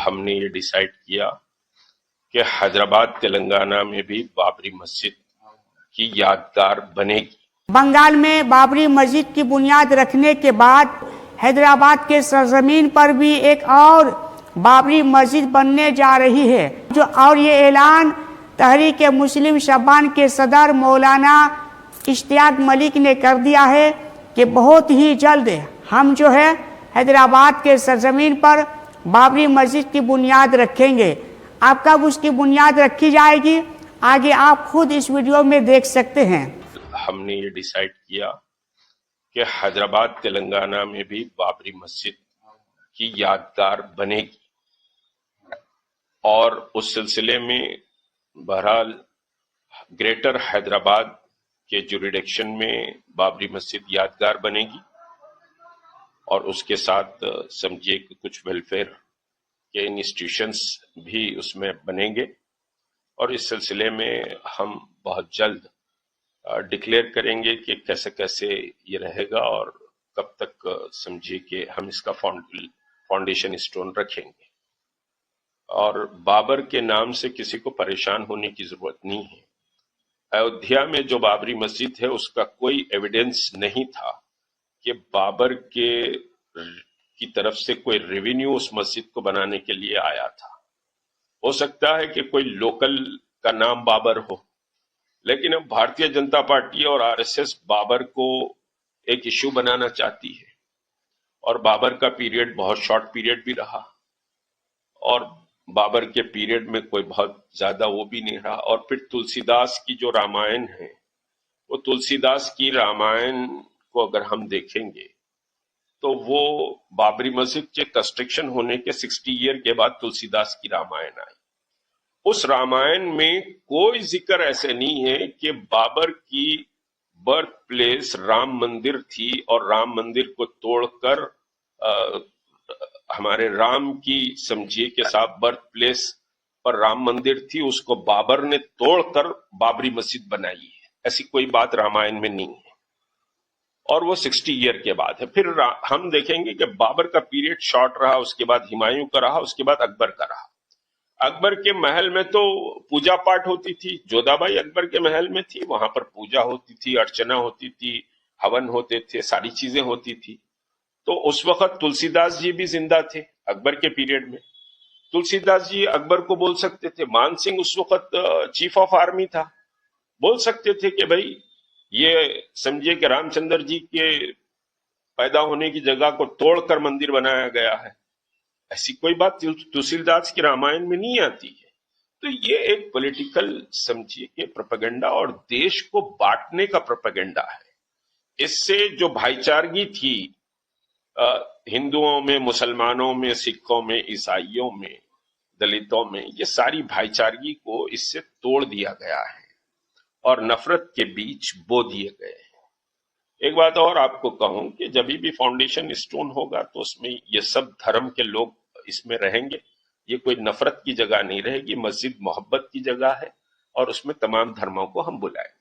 ہم نے یہ ڈیسائیڈ کیا کہ حیدرآباد تلنگانہ میں بھی بابری مسجد کی یادگار بنے گی۔ بنگال میں بابری مسجد کی بنیاد رکھنے کے بعد حیدرآباد کے سرزمین پر بھی ایک اور بابری مسجد بننے جا رہی ہے اور یہ اعلان تحریک مسلم شبان کے صدر مولانا اشتیاق ملک نے کر دیا ہے کہ بہت ہی جلد ہم حیدرآباد کے سرزمین پر بابری مسجد کی بنیاد رکھیں گے۔ اب کب اس کی بنیاد رکھی جائے گی آگے آپ خود اس ویڈیو میں دیکھ سکتے ہیں۔ ہم نے یہ ڈیسائیڈ کیا کہ حیدرآباد تلنگانہ میں بھی بابری مسجد کی یادگار بنے گی، اور اس سلسلے میں بہرحال گریٹر حیدرآباد کے جوریڈکشن میں بابری مسجد یادگار بنے گی، اور اس کے ساتھ سمجھیے کہ کچھ ویلفیئر کے انسٹیٹیوشنز بھی اس میں بنیں گے، اور اس سلسلے میں ہم بہت جلد ڈکلیئر کریں گے کہ کیسے کیسے یہ رہے گا اور کب تک سمجھیے کہ ہم اس کا فاؤنڈیشن اسٹون رکھیں گے۔ اور بابر کے نام سے کسی کو پریشان ہونے کی ضرورت نہیں ہے۔ ایودھیا میں جو بابری مسجد ہے اس کا کوئی ایویڈنس نہیں تھا کہ بابر کی طرف سے کوئی ریونیو اس مسجد کو بنانے کے لیے آیا تھا۔ ہو سکتا ہے کہ کوئی لوکل کا نام بابر ہو، لیکن اب بھارتیہ جنتا پارٹی اور RSS بابر کو ایک ایشو بنانا چاہتی ہے، اور بابر کا پیریڈ بہت شارٹ پیریڈ بھی رہا، اور بابر کے پیریڈ میں کوئی بہت زیادہ وہ بھی نہیں رہا۔ اور پھر تلسی داس کی جو رامائن ہے، وہ تلسی داس کی رامائن کو اگر ہم دیکھیں گے تو وہ بابری مسجد کے کنسٹرکشن ہونے کے 60 ایئر کے بعد تلسی داس کی رامائن آئی۔ اس رامائن میں کوئی ذکر ایسے نہیں ہے کہ بابر کی برتھ پلیس رام مندر تھی اور رام مندر کو توڑ کر ہمارے رام کی سمجھیے کہ صاحب برتھ پلیس پر رام مندر تھی، اس کو بابر نے توڑ کر بابری مسجد بنائی ہے، ایسی کوئی بات رامائن میں نہیں ہے، اور وہ 60 ایئر کے بعد ہے۔ پھر ہم دیکھیں گے کہ بابر کا پیریڈ شارٹ رہا، اس کے بعد ہمایوں کا رہا، اس کے بعد اکبر کا رہا۔ اکبر کے محل میں تو پوجا پاٹ ہوتی تھی، جودھا بائی اکبر کے محل میں تھی، وہاں پر پوجا ہوتی تھی، ارچنا ہوتی تھی، ہون ہوتے تھے، ساری چیزیں ہوتی تھی۔ تو اس وقت تلسی داس جی بھی زندہ تھے اکبر کے پیریڈ میں، تلسی داس جی اکبر کو بول سکتے تھے۔ مان سنگھ اس وقت چیف آف آرمی تھا، بول سکتے تھے کہ بھائی یہ سمجھیے کہ رام چندر جی کے پیدا ہونے کی جگہ کو توڑ کر مندر بنایا گیا ہے، ایسی کوئی بات تلسی داس کی رامائن میں نہیں آتی ہے۔ تو یہ ایک پولیٹیکل سمجھیے کہ پروپیگنڈا اور دیش کو بانٹنے کا پروپیگنڈا ہے۔ اس سے جو بھائی چارگی تھی ہندوؤں میں، مسلمانوں میں، سکھوں میں، عیسائیوں میں، دلتوں میں، یہ ساری بھائی چارگی کو اس سے توڑ دیا گیا ہے اور نفرت کے بیچ بو دیے گئے ہیں۔ ایک بات اور آپ کو کہوں کہ جب بھی فاؤنڈیشن اسٹون ہوگا تو اس میں یہ سب دھرم کے لوگ اس میں رہیں گے، یہ کوئی نفرت کی جگہ نہیں رہے گی، مسجد محبت کی جگہ ہے، اور اس میں تمام دھرموں کو ہم بلائیں گے۔